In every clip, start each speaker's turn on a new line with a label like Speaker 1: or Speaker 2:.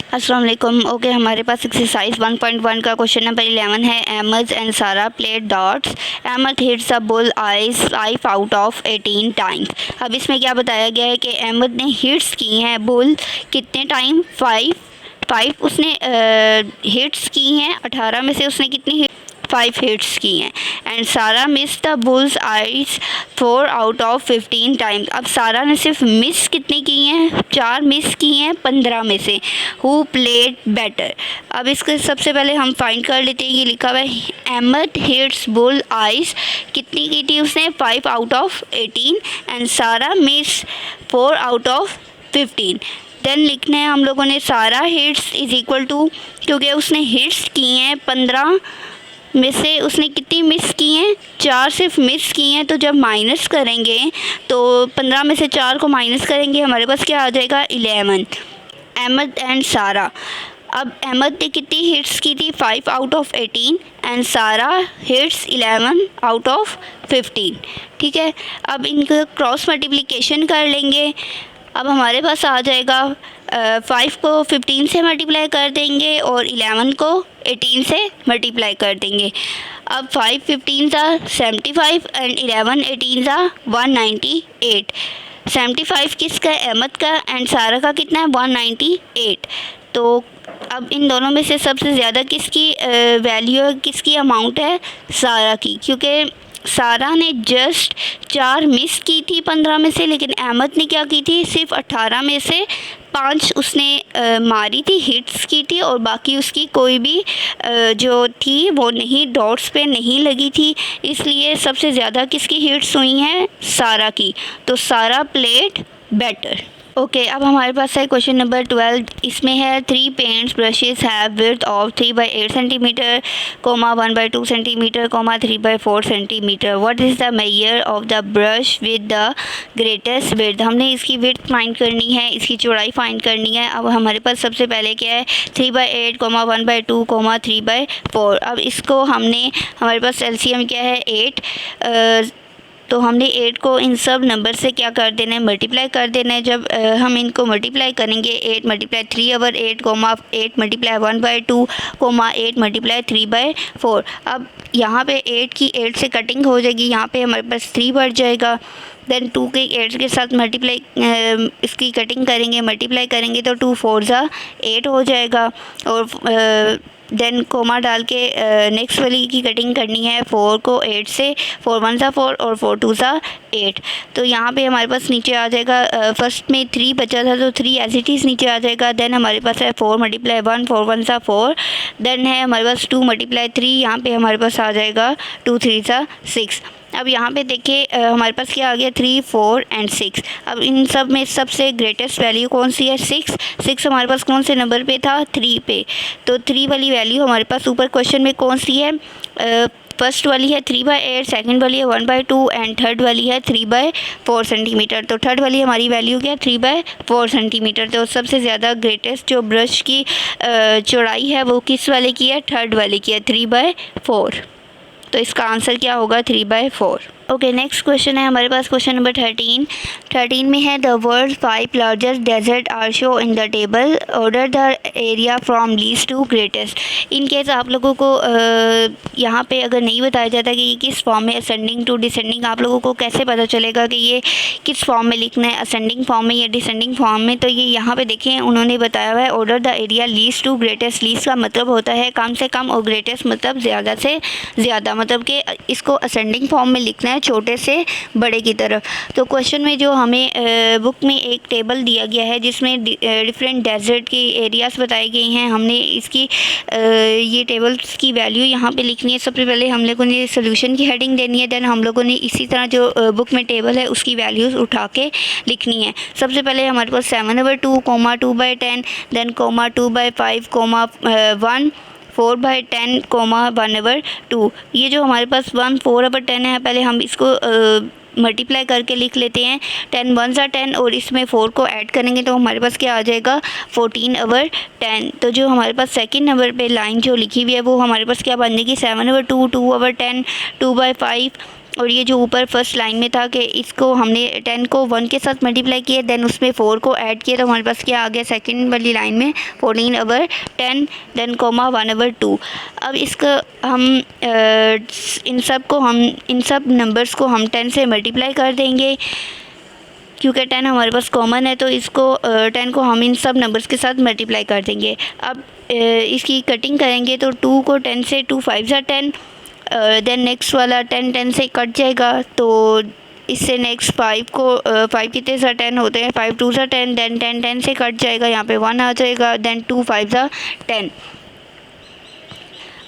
Speaker 1: अस्सलाम वालेकुम। ओके, हमारे पास एक्सरसाइज 1.1 का क्वेश्चन नंबर 11 है। Ahmad and Sara played darts. Ahmad hits a bullseye 5 out of 18 times. अब इसमें क्या बताया गया है कि अहमद ने हिट्स की हैं बुल कितने टाइम, 5 उसने हिट्स की हैं। 18 में से उसने कितनी 5 हिट्स की हैं। एंड सारा miss the bulls eyes 4 out of 15 times. अब सारा ने सिर्फ मिस कितने की हैं, 4 मिस की हैं 15 में से। Who played better. अब इसके सबसे पहले हम फाइंड कर लेते हैं। ये लिखा हुआ है अहमद हिट्स बुल आइज, कितनी की थी उसने, 5 आउट ऑफ 18 एंड सारा मिस 4 आउट ऑफ 15। देन लिखना है हम लोगों ने सारा हिट्स इज इक्वल टू, क्योंकि उसने हिट्स की हैं 15 में से उसने कितनी मिस की हैं, 4 सिर्फ मिस की हैं। तो जब माइनस करेंगे तो 15 में से 4 को माइनस करेंगे, हमारे पास क्या आ जाएगा 11। अहमद एंड सारा। अब अहमद ने कितनी हिट्स की थी, 5 आउट ऑफ 18 एंड सारा हिट्स 11 आउट ऑफ 15। ठीक है, अब इनका क्रॉस मल्टीप्लिकेशन कर लेंगे। अब हमारे पास आ जाएगा 5 को 15 से मल्टीप्लाई कर देंगे और 11 को 18 से मल्टीप्लाई कर देंगे। अब 5 15 ज़ा 75 एंड 11 18 ज़ा 198। 75 किसका है, अहमद का, एंड सारा का कितना है 198। तो अब इन दोनों में से सबसे ज़्यादा किसकी वैल्यू है, किसकी अमाउंट है, सारा की, क्योंकि सारा ने जस्ट 4 मिस की थी 15 में से, लेकिन अहमद ने क्या की थी, सिर्फ 18 में से 5 उसने मारी थी, हिट्स की थी, और बाकी उसकी कोई भी जो थी वो नहीं, डॉट्स पे नहीं लगी थी। इसलिए सबसे ज़्यादा किसकी हिट्स हुई हैं, सारा की। तो सारा प्लेड बेटर। ओके, अब हमारे पास है क्वेश्चन नंबर 12। इसमें है 3 paints brushes have width of 3/8 centimetre, 1/2 centimetre, 3/4 centimetre. What is the measure of the brush with the greatest width. हमने इसकी विड्थ फाइंड करनी है, इसकी चौड़ाई फाइंड करनी है। अब हमारे पास सबसे पहले क्या है 3/8, 1/2, 3/4। अब इसको हमने, हमारे पास एलसीएम क्या है 8, तो हमने 8 को इन सब नंबर से क्या कर देना है, मल्टीप्लाई कर देना है। जब हम इनको मल्टीप्लाई करेंगे 8 मल्टीप्लाई 3/8, 8 मल्टीप्लाई 1/2, 8 मल्टीप्लाई 3/4। अब यहाँ पे 8 की 8 से कटिंग हो जाएगी, यहाँ पे हमारे पास 3 बढ़ जाएगा। देन 2 के 8 के साथ मल्टीप्लाई इसकी कटिंग करेंगे, मल्टीप्लाई करेंगे तो 2 4 ज़ा 8 हो जाएगा। और देन कोमा डाल के नेक्स्ट वाली की कटिंग करनी है 4 को 8 से, 4 1 ज़ा 4 और 4 2 ज़ा 8। तो यहाँ पे हमारे पास नीचे आ जाएगा, फर्स्ट में 3 बचा था तो 3 एज इट इज़ नीचे आ जाएगा। देन हमारे पास है 4 मल्टीप्लाई 1, 4 1 ज़ा 4। देन है हमारे पास 2 मल्टीप्लाई 3, यहाँ पे हमारे पास आ जाएगा 2 3 ज़ा 6। अब यहाँ पे देखिए हमारे पास क्या आ गया 3 4 एंड 6। अब इन सब में सबसे ग्रेटेस्ट वैल्यू कौन सी है, 6 हमारे पास कौन से नंबर पे था, 3 पे। तो 3 वाली वैल्यू हमारे पास ऊपर क्वेश्चन में कौन सी है, फर्स्ट वाली है 3/8, सेकंड वाली है 1/2 एंड थर्ड वाली है 3/4 सेंटीमीटर। तो थर्ड वाली हमारी वैल्यू क्या है 3/4 सेंटीमीटर। तो सबसे ज़्यादा ग्रेटेस्ट जो ब्रश की चौड़ाई है वो किस वाले की है, थर्ड वाले की है, 3/4। तो इसका आंसर क्या होगा 3/4। ओके, नेक्स्ट क्वेश्चन है हमारे पास क्वेश्चन नंबर 13 में है the world 5 largest desert are show in the table, order the area from least to greatest. In case आप लोगों को यहाँ पे अगर नहीं बताया जाता कि ये किस फॉर्म में, असेंडिंग टू डिसेंडिंग, आप लोगों को कैसे पता चलेगा कि ये किस फॉर्म में लिखना है, असेंडिंग फॉर्म में या डिसेंडिंग फॉर्म में। तो ये यहाँ पे देखें उन्होंने बताया हुआ है order the area least to greatest. Least का मतलब होता है कम से कम और ग्रेटेस्ट मतलब ज़्यादा से ज़्यादा, मतलब कि इसको असेंडिंग फॉर्म में लिखना है छोटे से बड़े की तरफ। तो क्वेश्चन में जो हमें बुक में एक टेबल दिया गया है जिसमें डिफरेंट डेजर्ट की एरियाज़ बताई गई हैं, हमने इसकी ये टेबल्स की वैल्यू यहाँ पे लिखनी है। सबसे पहले हम लोगों ने सोल्यूशन की हेडिंग देनी है, देन हम लोगों ने इसी तरह जो बुक में टेबल है उसकी वैल्यूज़ उठा के लिखनी है। सबसे पहले हमारे पास 7/2, 2/10, देन 2/5, 1, 4/10, 1/2। ये जो हमारे पास 1 4/10 है, पहले हम इसको मल्टीप्लाई करके लिख लेते हैं। 10 1 ज़ा 10 और इसमें 4 को ऐड करेंगे तो हमारे पास क्या आ जाएगा 14/10। तो जो हमारे पास सेकंड नंबर पे लाइन जो लिखी हुई है वो हमारे पास क्या बन जाएगी 7/2, 2/10, 2/5 और ये जो ऊपर फर्स्ट लाइन में था कि इसको हमने 10 को 1 के साथ मल्टीप्लाई किया, देन उसमें 4 को ऐड किया, तो हमारे पास क्या आ गया सेकंड वाली लाइन में 14/10 देन कोमा 1/2। अब इसका हम इन सब नंबर्स को हम 10 से मल्टीप्लाई कर देंगे, क्योंकि 10 हमारे पास कॉमन है, तो इसको 10 को हम इन सब नंबर्स के साथ मल्टीप्लाई कर देंगे। अब इसकी कटिंग करेंगे तो 2 को 10 से 2 5 10, देन नेक्स्ट वाला 10 से कट जाएगा, तो इससे नेक्स्ट 5 को 5 कितने सा 10 होते हैं, 5 2 10, देन 10 से कट जाएगा, यहाँ पे 1 आ जाएगा, देन 2 5 10।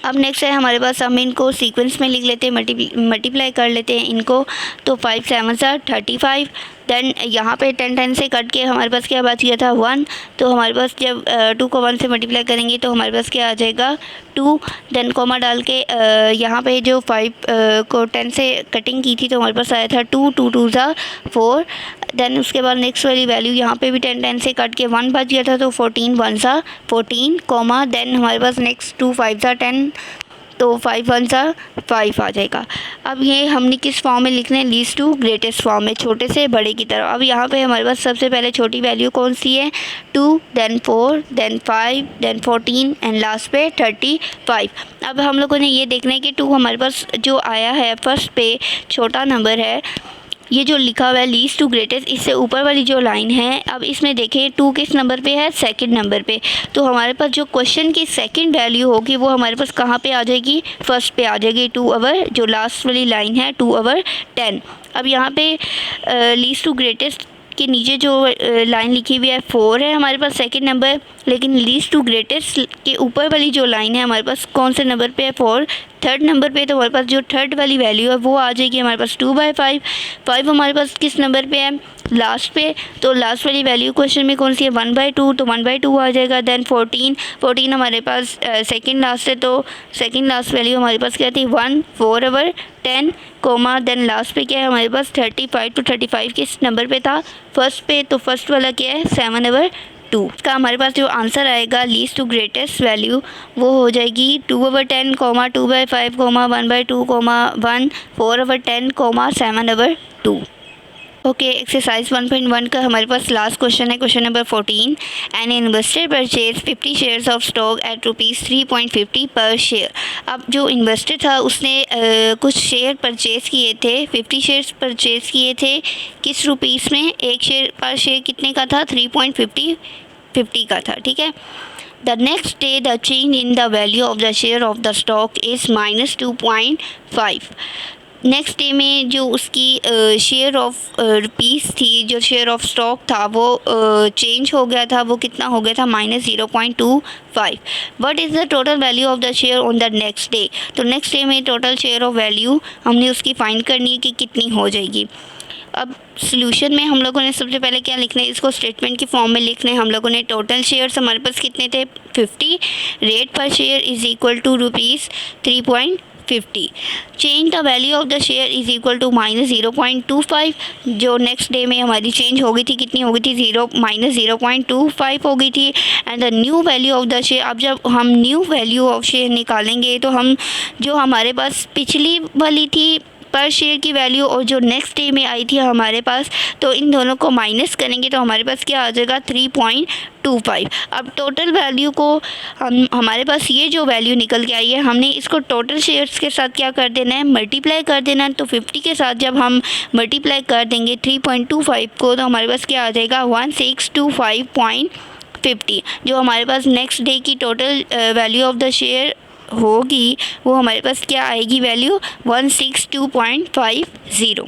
Speaker 1: अब नेक्स्ट है हमारे पास, हम इनको सीक्वेंस में लिख लेते हैं, मल्टीप्लाई कर लेते हैं इनको, तो 5 7 35, देन यहाँ पे 10 से कट के हमारे पास क्या बच गया था 1, तो हमारे पास जब 2 को 1 से मल्टीप्लाई करेंगे तो हमारे पास क्या आ जाएगा 2, देन कोमा डाल के यहाँ पे जो 5 को 10 से कटिंग की थी तो हमारे पास आया था 2 2 2 4, देन उसके बाद नेक्स्ट वाली वैल्यू यहाँ पे भी 10 से कट के 1 बच गया था, तो 14 1 14 कोमा, देन हमारे पास नेक्स्ट 2 5 10, तो 5 1 5 आ जाएगा। अब ये हमने किस फॉर्म में लिखना है, लीस्ट टू ग्रेटेस्ट फॉर्म में, छोटे से बड़े की तरफ। अब यहाँ पे हमारे पास सबसे पहले छोटी वैल्यू कौन सी है 2, then 4, then 5, then 14 and last पे 35। अब हम लोगों ने ये देखना है कि 2 हमारे पास जो आया है फर्स्ट पे छोटा नंबर है, ये जो लिखा हुआ है लीस्ट टू ग्रेटेस्ट, इससे ऊपर वाली जो लाइन है, अब इसमें देखें 2 किस नंबर पे है, सेकंड नंबर पे, तो हमारे पास जो क्वेश्चन की सेकंड वैल्यू होगी वो हमारे पास कहाँ पे आ जाएगी, फर्स्ट पे आ जाएगी, 2 जो लास्ट वाली लाइन है 2/10। अब यहाँ पे लीस्ट टू ग्रेटेस्ट के नीचे जो लाइन लिखी हुई है 4 है हमारे पास सेकंड नंबर, लेकिन लीस्ट टू ग्रेटेस्ट के ऊपर वाली जो लाइन है हमारे पास कौन से नंबर पे है 4, थर्ड नंबर पे, तो हमारे पास जो थर्ड वाली वैल्यू है वो आ जाएगी हमारे पास 2/5। 5 हमारे पास किस नंबर पे है, लास्ट पे, तो लास्ट वाली वैल्यू क्वेश्चन में कौन सी है 1/2, तो 1/2 आ जाएगा। देन 14 हमारे पास सेकंड लास्ट है, तो सेकंड लास्ट वैल्यू हमारे पास क्या थी 1 4/10 कोमा, देन लास्ट पे क्या है हमारे पास 35, तो 35 किस नंबर पे था, फर्स्ट पे, तो फर्स्ट वाला क्या है 7/2। इसका हमारे पास जो आंसर आएगा लीस्ट टू ग्रेटेस्ट वैल्यू वो हो जाएगी 2/10 comma 2/5 comma 1/2 comma 1 4/10 comma 7/2। Okay, exercise 1.1 का हमारे पास लास्ट क्वेश्चन है, question number 14। An investor purchase 50 shares of stock at ₹3.50 per share. अब जो इन्वेस्टर था उसने कुछ शेयर परचेज़ किए थे, 50 शेयर्स परचेज़ किए थे, किस रुपीस में, एक शेयर पर शेयर कितने का था 3.50 का था, ठीक है। The next day the change in the value of the share of the stock is -2.5। Next day में जो उसकी शेयर ऑफ रुपीस थी, जो शेयर ऑफ स्टॉक था वो चेंज हो गया था, वो कितना हो गया था -0.25। What is the total value of the share on the next day. तो नेक्स्ट डे में टोटल शेयर ऑफ वैल्यू हमने उसकी फाइंड करनी है कि कितनी हो जाएगी। अब सॉल्यूशन में हम लोगों ने सबसे पहले क्या लिखना है, इसको स्टेटमेंट की फॉर्म में लिखना है। हम लोगों ने टोटल शेयर्स हमारे पास कितने थे 50, rate per share is equal to ₹3.50। Change the value of the share is equal to -0.25। जो नेक्स्ट डे में हमारी चेंज हो गई थी, कितनी हो गई थी -0.25 हो गई थी। And the new value of the share, अब जब हम न्यू वैल्यू ऑफ शेयर निकालेंगे तो हम जो हमारे पास पिछली वाली थी पर शेयर की वैल्यू और जो नेक्स्ट डे में आई थी हमारे पास, तो इन दोनों को माइनस करेंगे तो हमारे पास क्या आ जाएगा 3.25। अब टोटल वैल्यू को हमारे पास ये जो वैल्यू निकल के आई है, हमने इसको टोटल शेयर्स के साथ क्या कर देना है, मल्टीप्लाई कर देना है। तो 50 के साथ जब हम मल्टीप्लाई कर देंगे 3.25 को, तो हमारे पास क्या आ जाएगा 1625.50। जो हमारे पास नेक्स्ट डे की total value of the share होगी वो हमारे पास क्या आएगी वैल्यू 162.50।